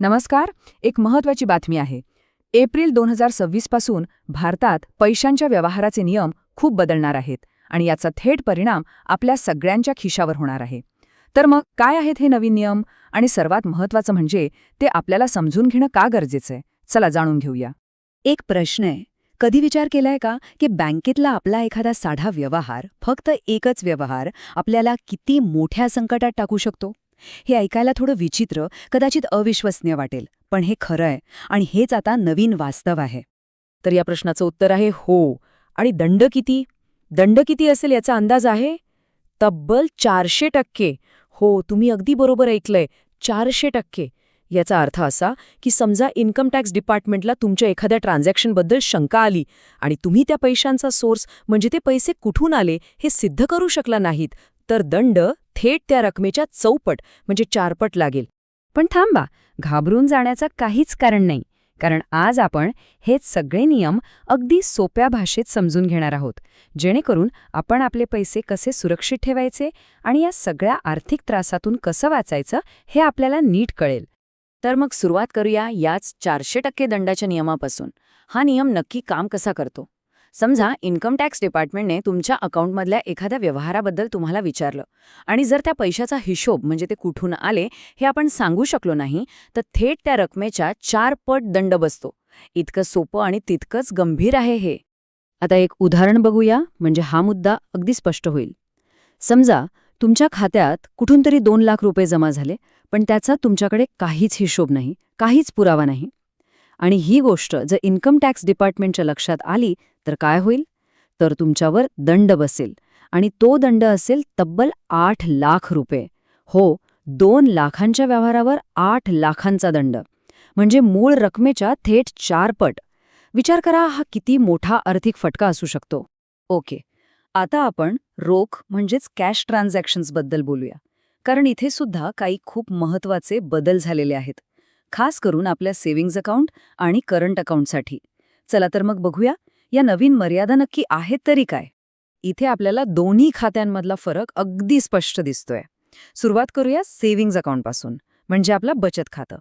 नमस्कार. एक महत्त्वाची बातमी आहे. एप्रिल 2026 पासून भारतात पैशांच्या व्यवहाराचे नियम खूप बदलणार आहेत आणि याचा थेट परिणाम आपल्या सगळ्यांच्या खिशावर होणार आहे. तर मग काय आहेत हे नवीन नियम आणि सर्वात महत्त्वाचं म्हणजे ते आपल्याला समजून घेणं का गरजेचं आहे? चला जाणून घेऊया. एक प्रश्न आहे. कधी विचार केलाय का की बँकेतला आपला एखादा साधा व्यवहार, फक्त एकच व्यवहार, आपल्याला किती मोठ्या संकटात टाकू शकतो? हे ऐकायला थोडं विचित्र, कदाचित अविश्वसनीय वाटेल, पण हे खरं आहे आणि हेच आता नवीन वास्तव आहे. तर या प्रश्नाचं उत्तर आहे हो. आणि दंड किती? दंड किती असेल याचा अंदाज आहे? तब्बल 400%. हो, तुम्ही अगदी बरोबर ऐकलंय, 400%. याचा अर्थ असा की समजा इन्कम टॅक्स डिपार्टमेंटला तुमच्या एखाद्या ट्रान्झॅक्शनबद्दल शंका आली आणि तुम्ही त्या पैशांचा सोर्स म्हणजे ते पैसे कुठून आले हे सिद्ध करू शकला नाहीत, तर दंड थेट त्या रकमेच्या चौपट म्हणजे 4 पट लागेल. पण थांबा, घाबरून जाण्याचं काहीच कारण नाही, कारण आज आपण हेच सगळे नियम अगदी सोप्या भाषेत समजून घेणार आहोत, जेणेकरून आपण आपले पैसे कसे सुरक्षित ठेवायचे आणि या सगळ्या आर्थिक त्रासातून कसं वाचायचं हे आपल्याला नीट कळेल. तर मग सुरुवात करूया याच 400% दंडाच्या नियमापासून. हा नियम नक्की काम कसा करतो? समजा इन्कम टॅक्स डिपार्टमेंटने तुमच्या अकाउंटमधल्या एखाद्या व्यवहाराबद्दल तुम्हाला विचारलं आणि जर त्या पैशाचा हिशोब म्हणजे ते कुठून आले हे आपण सांगू शकलो नाही, तर थेट त्या रकमेच्या 4 पट दंड बसतो. इतकं सोपं आणि तितकंच गंभीर आहे हे. आता एक उदाहरण बघूया, म्हणजे हा मुद्दा अगदी स्पष्ट होईल. समजा तुमच्या खात्यात कुठून तरी 2 लाख रुपये जमा झाले, पण त्याचा तुमच्याकडे काहीच हिशोब नाही, काहीच पुरावा नाही. आणि ही गोष्ट जर इन्कम टॅक्स डिपार्टमेंटच्या लक्षात आली तर काय होईल? तर तुमच्यावर दंड बसेल आणि तो दंड असेल तब्बल 8 लाख रुपये. हो, 2 लाखांच्या व्यवहारावर 8 लाखांचा दंड, म्हणजे मूळ रकमेच्या थेट 4 पट. विचार करा, हा किती मोठा आर्थिक फटका असू शकतो. ओके, आता आपण रोख म्हणजेच कॅश ट्रान्झॅक्शन्सबद्दल बोलूया, कारण इथे सुद्धा काही खूप महत्त्वाचे बदल झालेले आहेत, खास करून आपल्या सेव्हिंग्ज अकाउंट आणि करंट अकाउंटसाठी. चला तर मग बघूया, या नवीन मर्यादा नक्की आहेत तरी काय. इथे आपल्याला दोन्ही खात्यांमधला फरक अगदी स्पष्ट दिसतोय. सुरुवात करूया सेव्हिंग्ज अकाउंटपासून, म्हणजे आपलं बचत खातं.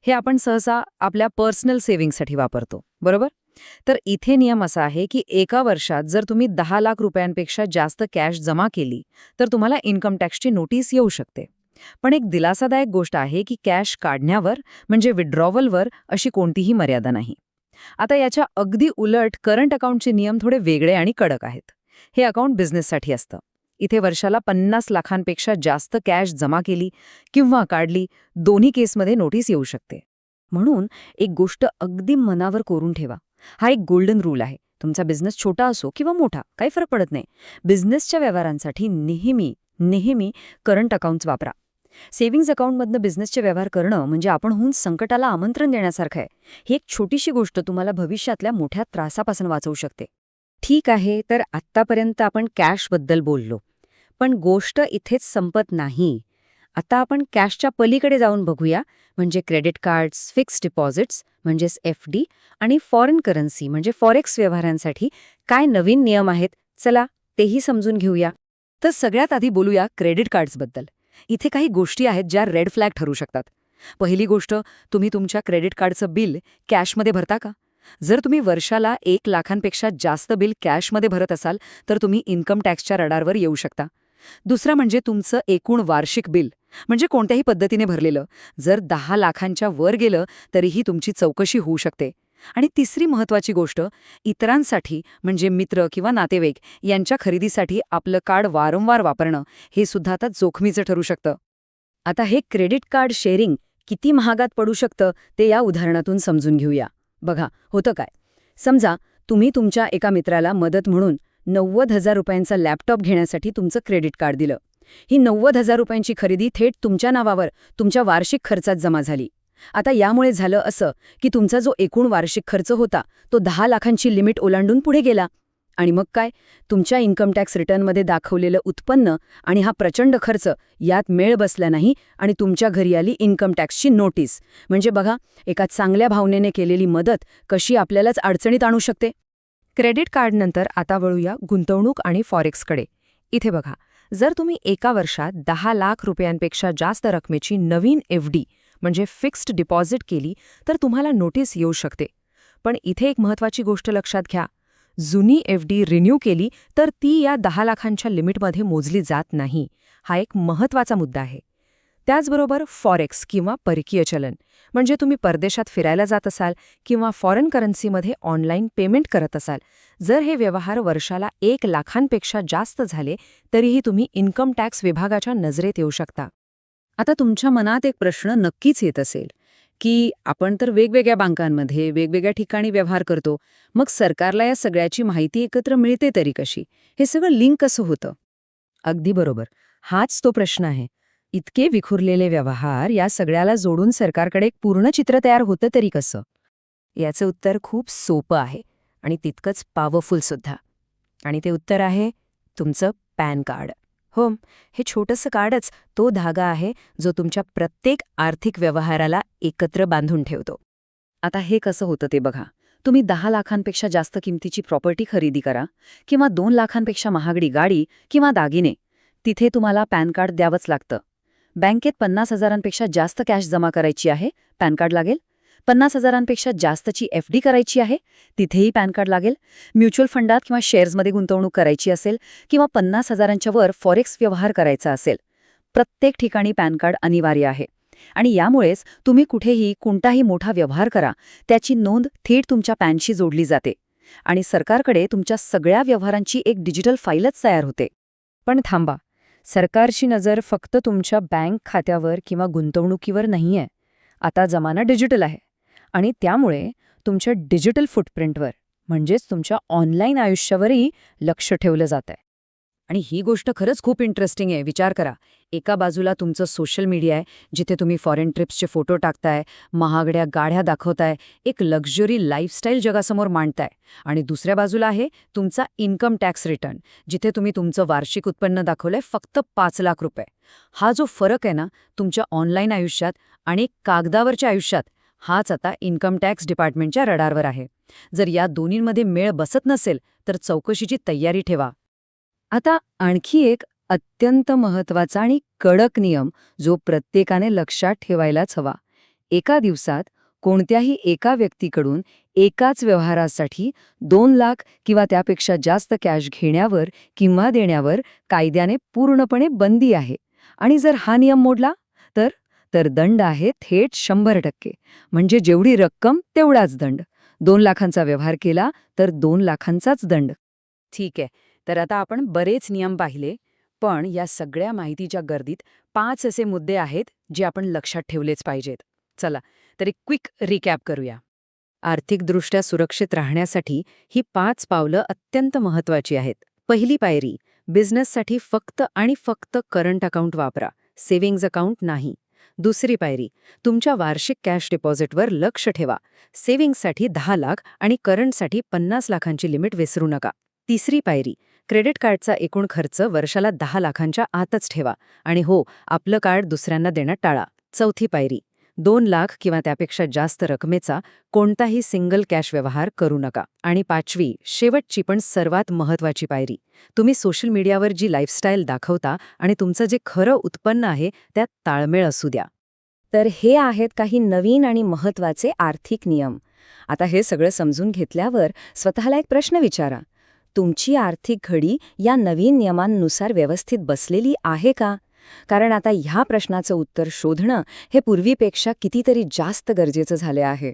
हे आपण सहसा आपल्या पर्सनल सेव्हिंगसाठी वापरतो, बरोबर? तर इथे नियम असा आहे की एका वर्षात जर तुम्ही 10 लाख रुपयांपेक्षा जास्त कॅश जमा केली तर तुम्हाला इन्कम टॅक्सची नोटीस येऊ शकते. पण एक दिलासादायक गोष्ट आहे की कॅश काढण्यावर म्हणजे विड्रॉवलवर अशी कोणतीही मर्यादा नाही. आता याच्या अगदी उलट करंट अकाउंटचे नियम थोडे वेगळे आणि कडक आहेत. हे अकाउंट बिझनेससाठी असतं. इथे वर्षाला 50 लाखांपेक्षा जास्त कॅश जमा केली किंवा काढली, दोन्ही केसमध्ये नोटीस येऊ शकते. म्हणून एक गोष्ट अगदी मनावर कोरून ठेवा, हा एक गोल्डन रूल आहे. तुमचा बिझनेस छोटा असो किंवा मोठा, काही फरक पडत नाही. बिझनेसच्या व्यवहारांसाठी नेहमी नेहमी करंट अकाउंट्स वापरा. सेव्हिंग्ज अकाउंटमधनं बिझनेसचे व्यवहार करणं म्हणजे आपणहून संकटाला आमंत्रण देण्यासारखं आहे. ही एक छोटीशी गोष्ट तुम्हाला भविष्यातल्या मोठ्या त्रासापासून वाचवू शकते. ठीक आहे, तर आत्तापर्यंत आपण कॅशबद्दल बोललो, पण गोष्ट इथेच संपत नाही. आता आपण कॅशच्या पलीकडे जाऊन बघूया, म्हणजे क्रेडिट कार्ड्स, फिक्स्ड डिपॉझिट्स म्हणजेच FD आणि फॉरेन करन्सी म्हणजे फॉरेक्स व्यवहारांसाठी काय नवीन नियम आहेत. चला तेही समजून घेऊया. तर सगळ्यात आधी बोलूया क्रेडिट कार्ड्सबद्दल. इथे काही गोष्टी आहेत ज्या रेड फ्लॅग ठरू शकतात. पहिली गोष्ट, तुम्ही तुमच्या क्रेडिट कार्डचं बिल कॅशमध्ये भरता का? जर तुम्ही वर्षाला 1 लाखांपेक्षा जास्त बिल कॅशमध्ये भरत असाल तर तुम्ही इन्कम टॅक्सच्या रडारवर येऊ शकता. दुसरं म्हणजे तुमचं एकूण वार्षिक बिल, म्हणजे कोणत्याही पद्धतीने भरलेलं, जर 10 लाखांच्या वर गेलं तरीही तुमची चौकशी होऊ शकते. आणि तिसरी महत्त्वाची गोष्ट, इतरांसाठी म्हणजे मित्र किंवा नातेवाईक यांच्या खरेदीसाठी आपलं कार्ड वारंवार वापरणं हे सुद्धा आता जोखमीचं ठरू शकतं. आता हे क्रेडिट कार्ड शेअरिंग किती महागात पडू शकतं ते या उदाहरणातून समजून घेऊया. बघा, होतं काय, समजा तुम्ही तुमच्या एका मित्राला मदत म्हणून 90,000 रुपयांचा लॅपटॉप घेण्यासाठी तुमचं क्रेडिट कार्ड दिलं. ही 90,000 रुपयांची खरेदी थेट तुमच्या नावावर तुमच्या वार्षिक खर्चात जमा झाली. आता यामुळे झालं असं की तुमचा जो एकूण वार्षिक खर्च होता तो 10 लाखांची लिमिट ओलांडून पुढे गेला. आणि मग काय, तुमच्या इन्कम टॅक्स रिटर्नमध्ये दाखवलेलं उत्पन्न आणि हा प्रचंड खर्च यात मेळ बसला नाही आणि तुमच्या घरी आली इन्कम टॅक्सची नोटीस. म्हणजे बघा, एका चांगल्या भावनेने केलेली मदत कशी आपल्यालाच अडचणीत आणू शकते. क्रेडिट कार्डनंतर आता वळूया गुंतवणूक आणि फॉरेक्सकडे. इथे बघा, जर तुम्ही एका वर्षात 10 लाख रुपयांपेक्षा जास्त रकमेची नवीन FD म्हणजे फिक्स्ड डिपॉझिट केली तर तुम्हाला नोटीस येऊ शकते. पण इथे एक महत्त्वाची गोष्ट लक्षात घ्या. जुनी FD रिन्यू केली तर ती या 10 लाखांच्या लिमिटमध्ये मोजली जात नाही. हा एक महत्त्वाचा मुद्दा आहे. त्याचबरोबर फॉरेक्स किंवा परकीय चलन, म्हणजे तुम्ही परदेशात फिरायला जात असाल किंवा फॉरेन करन्सीमध्ये ऑनलाईन पेमेंट करत असाल, जर हे व्यवहार वर्षाला 1 लाखांपेक्षा जास्त झाले तरीही तुम्ही इन्कम टॅक्स विभागाच्या नजरेत येऊ शकता. आता तुमच्या मनात एक प्रश्न नक्कीच येत असेल की आपण तर वेगवेगळ्या बँकांमध्ये वेगवेगळ्या ठिकाणी व्यवहार करतो, मग सरकारला या सगळ्याची माहिती एकत्र मिळते तरी कशी? हे सगळं लिंक कसं होतं? अगदी बरोबर. हाच तो प्रश्न आहे. इतके विखुरलेले व्यवहार या सगळ्याला जोडून सरकारकडे एक पूर्ण चित्र तयार होतं तरी कसं? याचं उत्तर खूप सोपं आहे आणि तितकंच पॉवरफुल सुद्धा. आणि ते उत्तर आहे तुमचं पॅन कार्ड. हो, हे छोटंसं कार्डच तो धागा आहे जो तुमच्या प्रत्येक आर्थिक व्यवहाराला एकत्र बांधून ठेवतो. आता हे कसं होतं ते बघा. तुम्ही 10 लाखांपेक्षा जास्त किमतीची प्रॉपर्टी खरेदी करा किंवा 2 लाखांपेक्षा महागडी गाडी किंवा दागिने, तिथे तुम्हाला पॅन कार्ड द्यावंच लागतं. बँकेत 50,000पेक्षा जास्त कॅश जमा करायची आहे, पॅन कार्ड लागेल. 50,000पेक्षा जास्तची FD करायची आहे, तिथेही पॅन कार्ड लागेल. म्युच्युअल फंडात किंवा शेअर्समध्ये गुंतवणूक करायची असेल किंवा 50,000च्या वर फॉरेक्स व्यवहार करायचा असेल, प्रत्येक ठिकाणी पॅन कार्ड अनिवार्य आहे. आणि यामुळेच तुम्ही कुठेही कोणताही मोठा व्यवहार करा, त्याची नोंद थेट तुमच्या पॅनशी जोडली जाते आणि सरकारकडे तुमच्या सगळ्या व्यवहारांची एक डिजिटल फाईलच तयार होते. पण थांबा, सरकारची नजर फक्त तुमच्या बँक खात्यावर किंवा गुंतवणुकीवर नाहीये. आता जमाना डिजिटल आहे आणि त्यामुळे तुमच्या डिजिटल फुटप्रिंटवर, म्हणजेच तुमच्या ऑनलाईन आयुष्यावरही लक्ष ठेवलं जातंय. आणि ही गोष्ट खरंच खूप इंटरेस्टिंग आहे. विचार करा, एका बाजूला तुमचं सोशल मीडिया आहे, जिथे तुम्ही फॉरेन ट्रिप्सचे फोटो टाकताय, महागड्या गाड्या दाखवताय, एक लक्झरी लाईफस्टाईल जगासमोर मांडताय. आणि दुसऱ्या बाजूला आहे तुमचा इन्कम टॅक्स रिटर्न, जिथे तुम्ही तुमचं वार्षिक उत्पन्न दाखवलंय फक्त 5 लाख रुपये. हा जो फरक आहे ना तुमच्या ऑनलाईन आयुष्यात आणि कागदावरच्या आयुष्यात, हाच आता इन्कम टॅक्स डिपार्टमेंटच्या रडारवर आहे. जर या दोन्हींमध्ये मेळ बसत नसेल तर चौकशीची तयारी ठेवा. आता आणखी एक अत्यंत महत्त्वाचा आणि कडक नियम जो प्रत्येकाने लक्षात ठेवायलाच हवा. एका दिवसात कोणत्याही एका व्यक्तीकडून एकाच व्यवहारासाठी 2 लाख किंवा त्यापेक्षा जास्त कॅश घेण्यावर किंवा देण्यावर कायद्याने पूर्णपणे बंदी आहे. आणि जर हा नियम मोडला तर दंड आहे थेट 100%. म्हणजे जेवढी रक्कम तेवढाच दंड. 2 लाखांचा व्यवहार केला तर 2 लाखांचाच दंड. ठीक आहे, तर आता आपण बरेच नियम पाहिले, पण या सगळ्या माहितीच्या गर्दीत 5 असे मुद्दे आहेत जे आपण लक्षात ठेवलेच पाहिजेत. चला, तर एक क्विक रिकॅप करूया. आर्थिकदृष्ट्या सुरक्षित राहण्यासाठी ही 5 पावलं अत्यंत महत्त्वाची आहेत. पहिली पायरी, बिझनेससाठी फक्त आणि फक्त करंट अकाउंट वापरा, सेव्हिंग्ज अकाउंट नाही. दुसरी पायरी, तुमच्या वार्षिक कॅश डिपॉझिटवर लक्ष ठेवा. सेव्हिंग्जसाठी 10 लाख आणि करंटसाठी 50 लाखांची लिमिट विसरू नका. तिसरी पायरी, क्रेडिट कार्डचा एकूण खर्च वर्षाला 10 लाखांच्या आतच ठेवा. आणि हो, आपलं कार्ड दुसऱ्यांना देणं टाळा. चौथी पायरी, 2 लाख किंवा त्यापेक्षा जास्त रकमेचा कोणताही सिंगल कॅश व्यवहार करू नका. आणि पाचवी, शेवटची पण सर्वात महत्त्वाची पायरी, तुम्ही सोशल मीडियावर जी लाईफस्टाईल दाखवता आणि तुमचं जे खरं उत्पन्न आहे त्यात ताळमेळ असू द्या. तर हे आहेत काही नवीन आणि महत्त्वाचे आर्थिक नियम. आता हे सगळं समजून घेतल्यावर स्वतःला एक प्रश्न विचारा. तुमची आर्थिक घडी या नवीन नियमांनुसार व्यवस्थित बसलेली आहे का? कारण आता ह्या प्रश्नाचं उत्तर शोधणं हे पूर्वीपेक्षा कितीतरी जास्त गरजेचं झाले आहे.